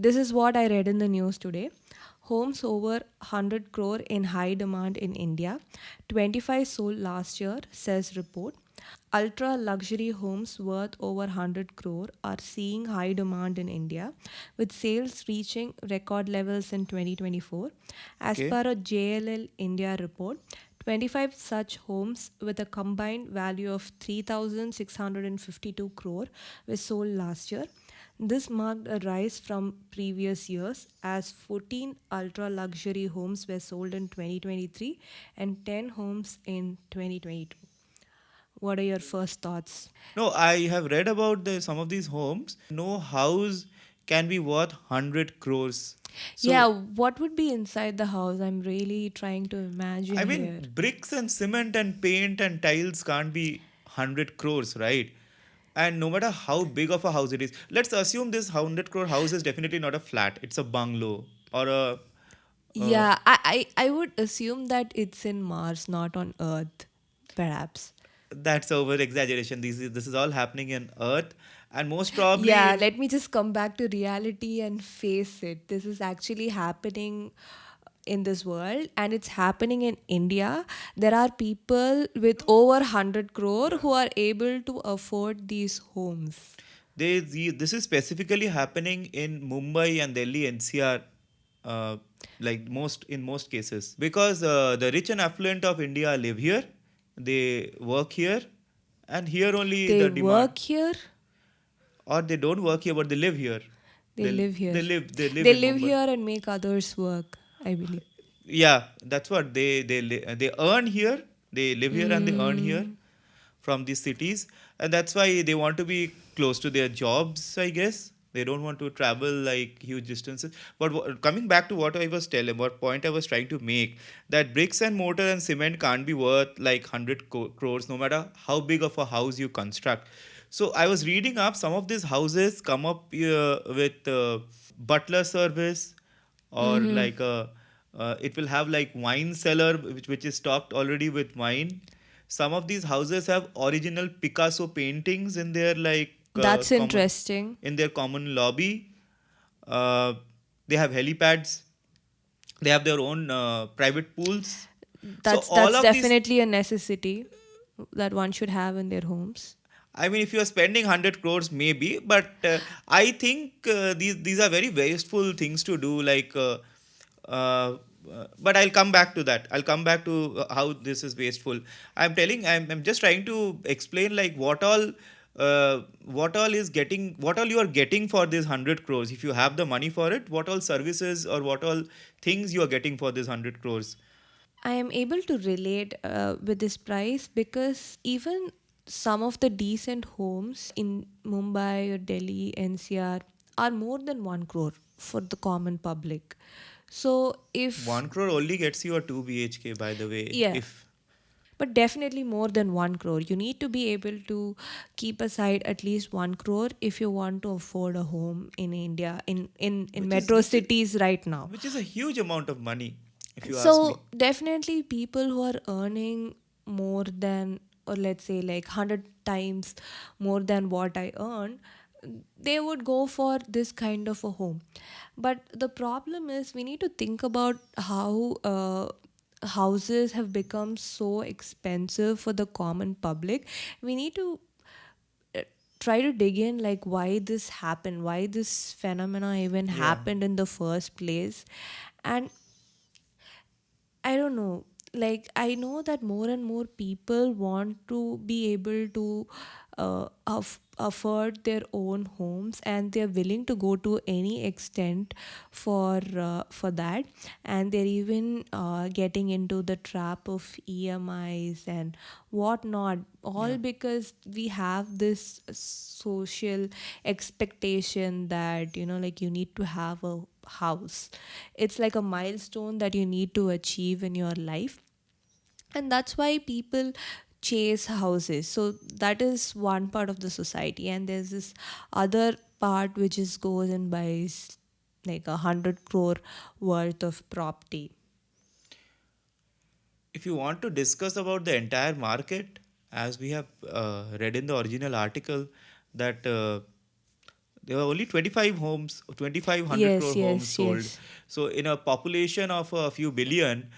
This is what I read in the news today. Homes over 100 crore in high demand in India. 25 sold last year, says report. Ultra luxury homes worth over 100 crore are seeing high demand in India, with sales reaching record levels in 2024. As Okay. per a JLL India report, 25 such homes with a combined value of 3,652 crore were sold last year. This marked a rise from previous years as 14 ultra luxury homes were sold in 2023 and 10 homes in 2022. What are your first thoughts? No, I have read about some of these homes. No house can be worth 100 crores. Yeah, So, what would be inside the house? I'm really trying to imagine I mean, here. bricks and cement and paint and tiles can't be 100 crores, right? And no matter how big of a house it is, let's assume this 100 crore house is definitely not a flat, it's a bungalow or a. Uh, Yeah, I would assume that it's in Mars, not on Earth, perhaps. that's over exaggeration. This is all happening in Earth, and most probably Yeah, in. let me just come back to reality and face it. This is actually happening in this world and it's happening in India. There are people with over 100 crore Yeah. who are able to afford these homes. This is specifically happening in Mumbai and Delhi NCR, like most cases, because the rich and affluent of India live here, they work here, and here only They the demand, work here, or they don't work here but they live here. they live They here. live They in live Mumbai. here and make others work, I believe. Yeah, that's what they earn here. They live here and they earn here Mm, from these cities, and that's why they want to be close to their jobs, I guess. They don't want to travel like huge distances. But coming back to what I was telling, what point I was trying to make, that bricks and mortar and cement can't be worth like 100 crores no matter how big of a house you construct. So I was reading up, some of these houses come up with butler service, or mm-hmm. like it will have like wine cellar which is stocked already with wine. Some of these houses have original Picasso paintings in their like That's common, interesting. in their common lobby. uh, they have helipads, they have their own private pools. So all That's of these, definitely a necessity that one should have in their homes. I mean, if you are spending 100 crores, maybe, but I think these are very wasteful things to do. Uh, but I'll come back to that. I'll come back to how this is wasteful. I'm just trying to explain like what all is getting, what all you are getting for this 100 crores. If you have the money for it, what all services or what all things you are getting for this 100 crores. I am able to relate with this price because even some of the decent homes in Mumbai or Delhi, NCR are more than 1 crore for the common public. So, if, 1 crore only gets you a 2 BHK, by the way. yeah, If but definitely more than 1 crore. You need to be able to keep aside at least 1 crore if you want to afford a home in India, in which is metro which is cities right now. which is a huge amount of money, if you ask me. So definitely people who are earning more than, or let's say like 100 times more than what I earn, they would go for this kind of a home. But the problem is we need to think about how houses have become so expensive for the common public. We need to uh, try to dig in like why this happened, why this phenomena even Yeah. happened in the first place. And I don't know. Like, I know that more and more people want to be able to afford their own homes, and they're willing to go to any extent for that. And they're even getting into the trap of EMIs and whatnot, all Yeah. because we have this social expectation that, like you need to have a house. It's like a milestone that you need to achieve in your life, and that's why people chase houses. So that is one part of the society, and there's this other part which is goes and buys like 100 crore worth of property. If you want to discuss about the entire market, as we have read in the original article, that there were only 25 homes, 2500 Yes, crore homes yes, sold. yes. So in a population of a few billion,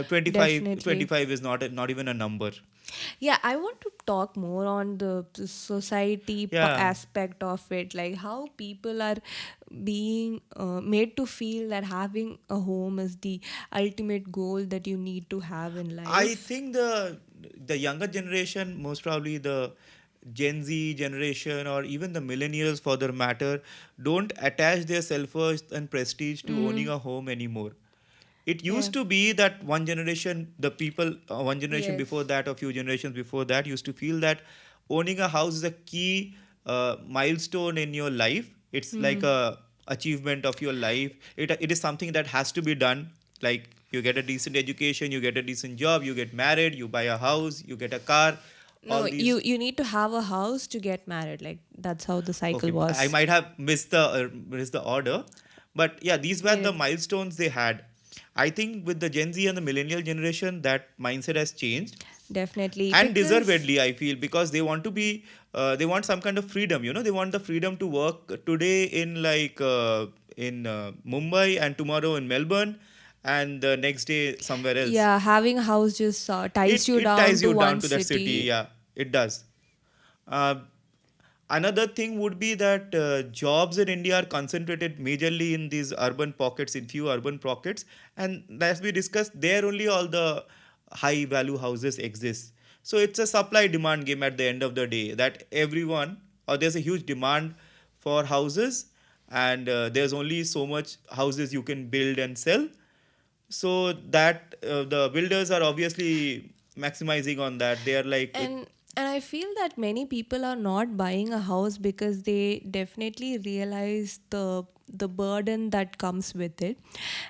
25 Definitely. 25 is not even a number. Yeah, I want to talk more on the society Yeah, aspect of it, like how people are being made to feel that having a home is the ultimate goal that you need to have in I life. think the younger generation, most probably the Gen Z generation or even the millennials for that matter, don't attach their self-worth and prestige to owning Mm-hmm. a home anymore. It Yeah. used to be that one generation, the people, one generation before Yes. that, or few generations before that, used to feel that owning a house is a key milestone in your life. It's like Mm-hmm. a achievement of your life. It is something that has to be done. Like you get a decent education, you get a decent job, you get married, you buy a house, you get a car, all No, these. you need to have a house to get married. Like that's how the cycle Okay, I was. might have missed the order, but yeah, these were the Yeah. milestones they had. I think with the Gen Z and the millennial generation, that mindset has changed, Definitely, and because deservedly, I feel, because they want to be, they want some kind of freedom. They want the freedom to work today in Mumbai and tomorrow in Melbourne, and the next day somewhere else. yeah, having a house just ties you It down ties to you down one to that city. city. Yeah, it does. Uh, Another thing would be that jobs in India are concentrated majorly in these urban pockets, in few urban pockets, and as we discussed, there only all the high value houses exist. So it's a supply demand game at the end of the day, that everyone, or there's a huge demand for houses, and there's only so much houses you can build and sell. So that the builders are obviously maximizing on that. They are like, And I feel that many people are not buying a house because they definitely realize the burden that comes with it.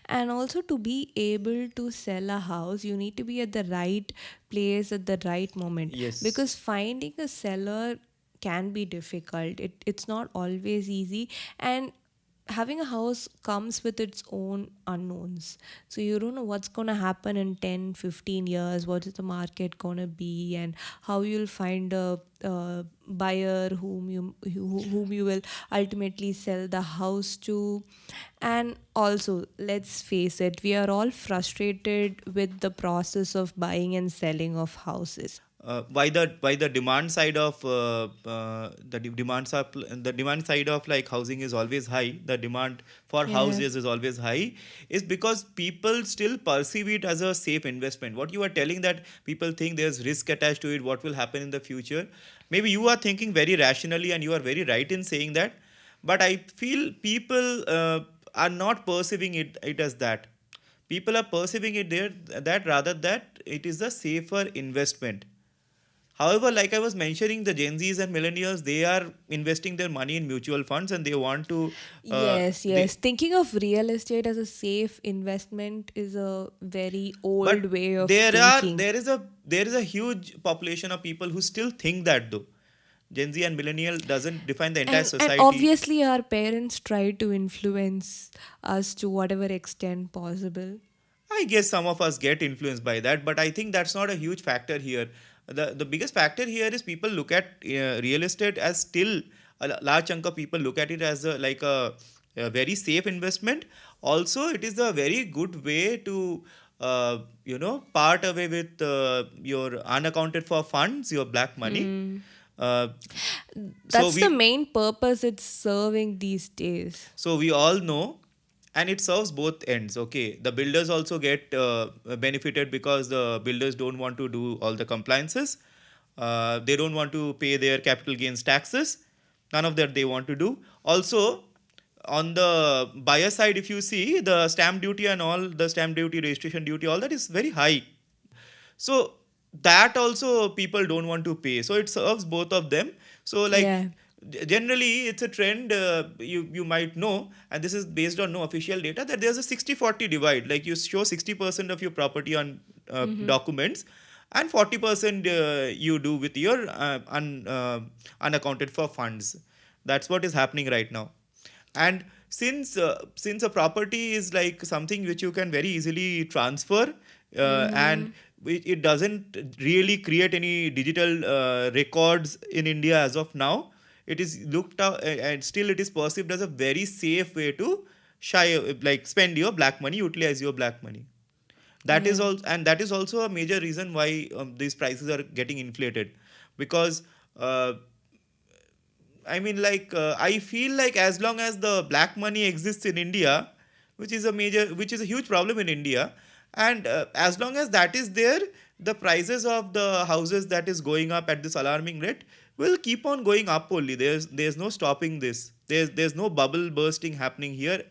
And also, to be able to sell a house, you need to be at the right place at the right moment, yes. because finding a seller can be difficult. It's not always easy. And having a house comes with its own unknowns, so you don't know what's going to happen in 10, 15 years, what is the market going to be, and how you'll find a buyer whom you will ultimately sell the house to. And also, let's face it, we are all frustrated with the process of buying and selling of houses. Why the demand side of the demand side of like housing is always high, the demand for Yeah. houses is always high, is because people still perceive it as a safe investment. What you are telling, that people think there's risk attached to it, what will happen in the future. Maybe you are thinking very rationally, and you are very right in saying that, but I feel people are not perceiving it as that. People are perceiving it there, that rather that it is a safer investment. However, like I was mentioning, the Gen Zs and millennials, they are investing their money in mutual funds, and they want to, Yes, they, yes. Thinking of real estate as a safe investment is a very old but way of thinking. there is a huge population of people who still think that though. Gen Z and millennial doesn't define the entire And society. obviously our parents try to influence us to whatever extent possible. I guess some of us get influenced by that, but I think that's not a huge factor here. The biggest factor here is people look at real estate as still large chunk of people look at it as a very safe investment. Also, it is a very good way to part away with your unaccounted for funds, your black money. Hmm. Uh, so That's the we main purpose it's serving these days. So we all know, and it serves both ends. Okay, the builders also get benefited because the builders don't want to do all the compliances. They don't want to pay their capital gains taxes. None of that they want to do. Also, on the buyer side, if you see the stamp duty and all, the stamp duty, registration duty, all that is very high. So that also people don't want to pay. So it serves both of them. So like Yeah. generally it's a trend, you might know, and this is based on no official data, that there's a 60-40 divide. Like you show 60% of your property on documents, and 40% you do with your unaccounted for funds. That's what is happening right now. And since a property is like something which you can very easily transfer, and Mm-hmm. it doesn't really create any digital records in India as of now. it is looked out, and still it is perceived as a very safe way to like spend your black money, utilize your black money. That is Yeah. also, and that is also a major reason why these prices are getting inflated, because uh, I mean, like, I feel like as long as the black money exists in India, which is a huge problem in India, and as long as that is there, the prices of the houses that is going up at this alarming rate will keep on going up only. There's no stopping this. There's no bubble bursting happening here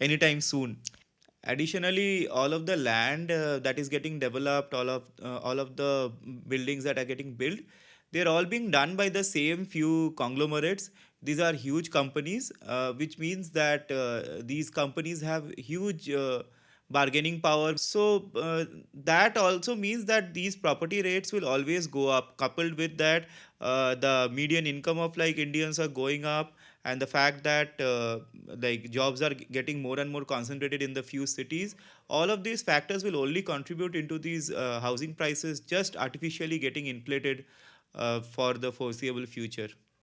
anytime soon. Additionally, all of the land that is getting developed, all of the buildings that are getting built, they're all being done by the same few conglomerates. These are huge companies, which means that these companies have huge bargaining power. So that also means that these property rates will always go up. Coupled with that, the median income of like Indians are going up, and the fact that like jobs are getting more and more concentrated in the few cities, all of these factors will only contribute into these housing prices just artificially getting inflated for the foreseeable future.